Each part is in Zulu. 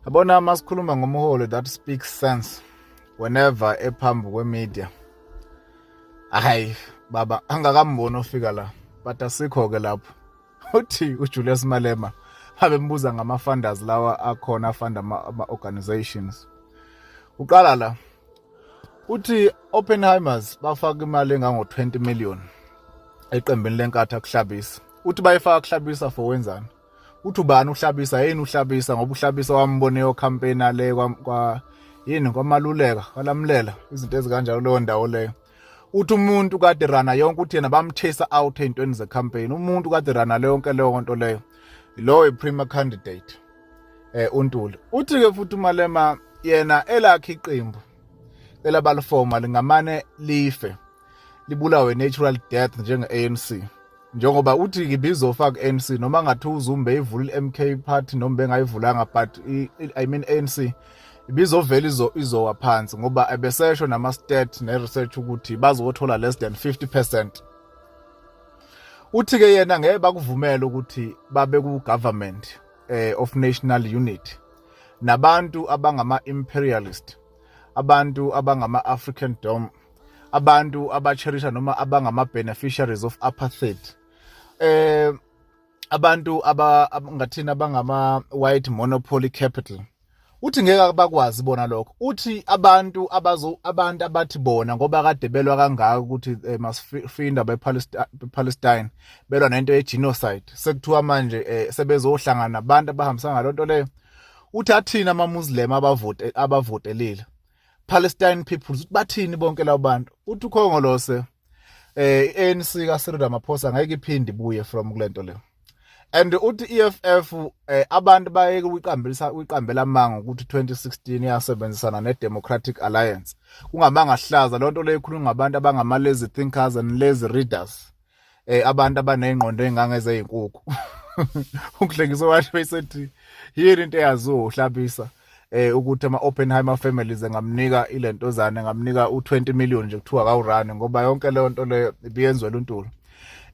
Yabona masikhuluma ngomholi that speaks sense whenever ephambi kwemedia. Hayi baba angakamboni ofika la but asikho ke lapho. Uthi uJulius Malema abembuza ngama funders lawa akhona afunda ama organizations. Uqala la uthi Oppenheimers bafaka imali engango 20 million eqembini lenkatha kuhlabisa. Uthi bayifaka kuhlabisa for wenzani? Uthi ubani uhlabisa yini uhlabisa ngoba uhlabisa wambone yo campaign ale kwa yini kwamaluleka kwalamlela izinto ezikanjalo leyo ndawo leyo. Uthi umuntu kade rana yonke uthi yena bamchase out ezintweni ze campaign. Umuntu kade rana le yonke leyo nto leyo lo i-premier candidate uNtuli. Uthi ke futhi uMalema yena elakhe iqembu elabalifoma lingamane life libulawe natural death njenge-ANC. Njengoba uthi ngibizofaka ANC noma ngathi uzumbe ivula i-MK party noma bengayivulanga but I mean ANC ibizovela izowa phansi ngoba ebesesho nama-stat ne-research ukuthi bazothola less than 50%. Uthi ke yena ngeke bakuvumela ukuthi babe ku-government of national unity nabantu abangama-imperialist, abantu abangama-African dom, abantu abacherisha noma abangama-beneficiaries of apartheid, abantu ngathina abangama-white monopoly capital. Uthi ngeke bakwazi bona lokho. Uthi abantu abathi bona ngoba kade belwa kangaka ukuthi masifinda bePalestine belwa nento ye-genocide sekuthiwa manje sebezohlangana nabantu abahambisana ngalonto leyo. Uthi athina ama-Muslim abavotelile Palestine peoples bathini bonke labo bantu. Uthi ukhongolose ANC kaCyril Ramaphosa ngeke iphinde ibuye from kulento leyo. And uthi EFF abantu bayeke uyiqambela amanga ukuthi 2016 yasebenzisana ne-Democratic Alliance. Kungamanga hlaza lonto leyo ikhuluma ngabantu abangama-lazy thinkers and lazy readers. Abantu abaneyingqondo engangeze inkukhu. Ukuhlekisa wathi besethi yini into eyaziwa uhlabisa ukuthi ama-Oppenheimer families engamnika ilentozana engamnika u20 million nje kuthiwa kawurani ngoba yonke leyo nto leyo ibiyenziwe uNtuli.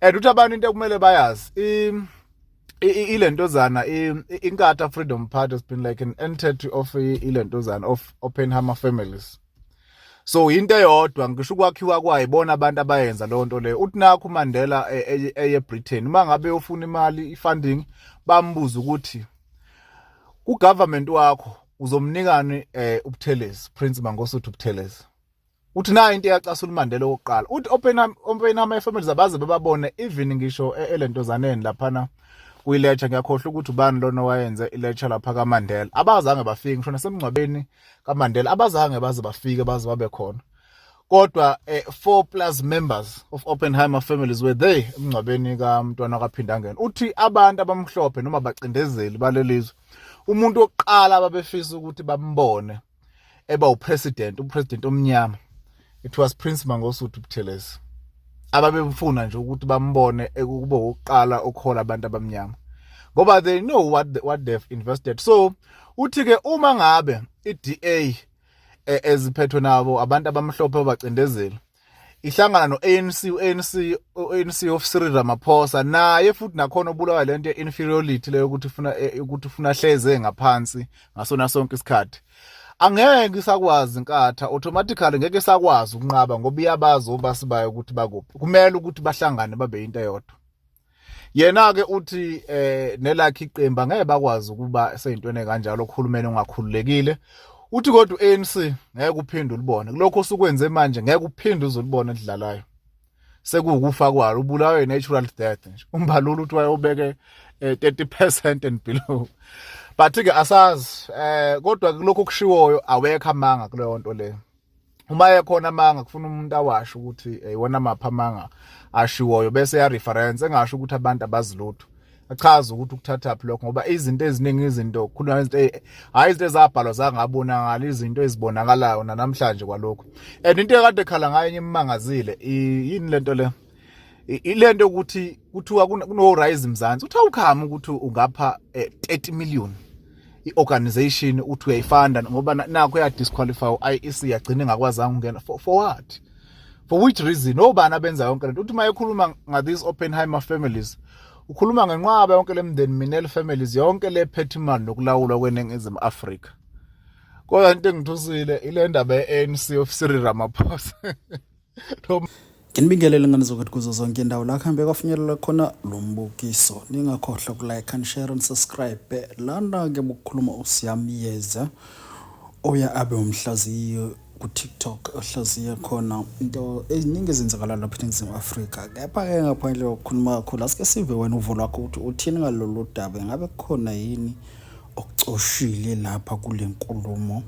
And uthi abantu into ekumele bayazi ilentozana inkatha Freedom Party has been like an entity of ilentozana of Oppenheimer families. So into eyodwa ngisho ukwakhiwa kwayibona abantu abayenza leyo nto leyo. Uthi nakho uMandela eyeBritain uma ngabe ufuna imali ifunding bambuza ukuthi ku-government wakho uzomnikani uButhelezi Prince Mangosuthu Buthelezi. Uthi nayo into eyacasula uMandela oqala. Uthi Oppenheimer families abaze bebabone even ngisho elentozaneni laphana kuyilecture ngiyakhohlwa ukuthi ubani lona wayenze ilecture lapha kaMandela. Abazange bafike ngisho nasemngcwabeni kaMandela abazange baze bafike baze babe khona. Kodwa 4+ members of Oppenheimer families were there emngcwabeni kaMntwana kaPhindangene. Uthi abantu abamhlophe noma bacindezeli balelizwe umuntu oqala ababefisa ukuthi bambone eba upresident omnyama it was Prince Mangosuthu Buthelezi. Ababefuna nje ukuthi bambone ekube uqala okhola abantu abamnyama ngoba they know what they've invested. So uthi ke uma ngabe iDA eziphethwe nabo abantu abamhlophe abacindezeli ihlangana no-ANC of Cyril Ramaphosa naye futhi nakhona obulawa lento ye-inferiority leyo ukuthi ufuna hleze ngaphansi ngasona sonke isikhathi, angeke isakwazi inkatha automatically ngeke sakwazi ukunqaba ngoba iyabazi obasibayo ukuthi bakuphi. Kumele ukuthi bahlangane babe into eyodwa. Yena ke uthi nelakhe iqembu ngeke bakwazi ukuba seyintweni kanjalo ukuhulumeni ungakhululekile. Uthi kodwa ANC ngeke uphinde ulibone kulokho osukwenze manje, ngeke uphinde uzulibone edlalayo sekuwukufa kwalo ubulawe natural death nje. Umbalulu uthi wayobeke 30% and below. But ke asazi kodwa kulokho kushiwoyo awekho amanga kuleyo nto leyo. Uma ekhona amanga kufuna umuntu awasho ukuthi iwona mapha amanga ashiwoyo bese ya reference engasho ukuthi abantu abazilutho. Achaza ukuthi ukuthatha phi lokho ngoba izinto eziningi izinto khuluma izinto hayi izinto ezabhalwa zangabonakala izinto ezibonakalayo namhlanje kwalokho. And into ekade khala ngayo imangazile yini lento le ilento ukuthi kuthiwa kuno rise Mzansi uthi awukhama ukuthi ungapha 30 million i-organization uthi uyayifunda ngoba nakho ya disqualify IEC yagcina engakwazi ukungena for what, for which reason? Obani abenza yonke lento. Uthi mayekhuluma these Oppenheimer families ukhuluma ngenqwaba yonke lemndeni Minel families yonke lephethe imali nokulawulwa kweNingizimu Afrika. Kodwa into engithusile ile ndaba ye-ANC of Cyril Ramaphosa. Nginibingelele ngane zokuthi kuzo zonke indawo la kuhambe kwafinyelela khona lo mbukiso. Ningakhohlwa ukulike and share and subscribe. Lana ke bukhuluma uSiyamiyeza oya abe umhlaziyi ku TikTok ohlaziya khona into eziningi ezenzakala lapha eNingizimu Afrika. Kepha ke ngaphandle kokukhuluma kakhulu asike sive wena uvo lwakho ukuthi uthini ngalolu daba. Ngabe kukhona yini okucoshile lapha kule nkulumo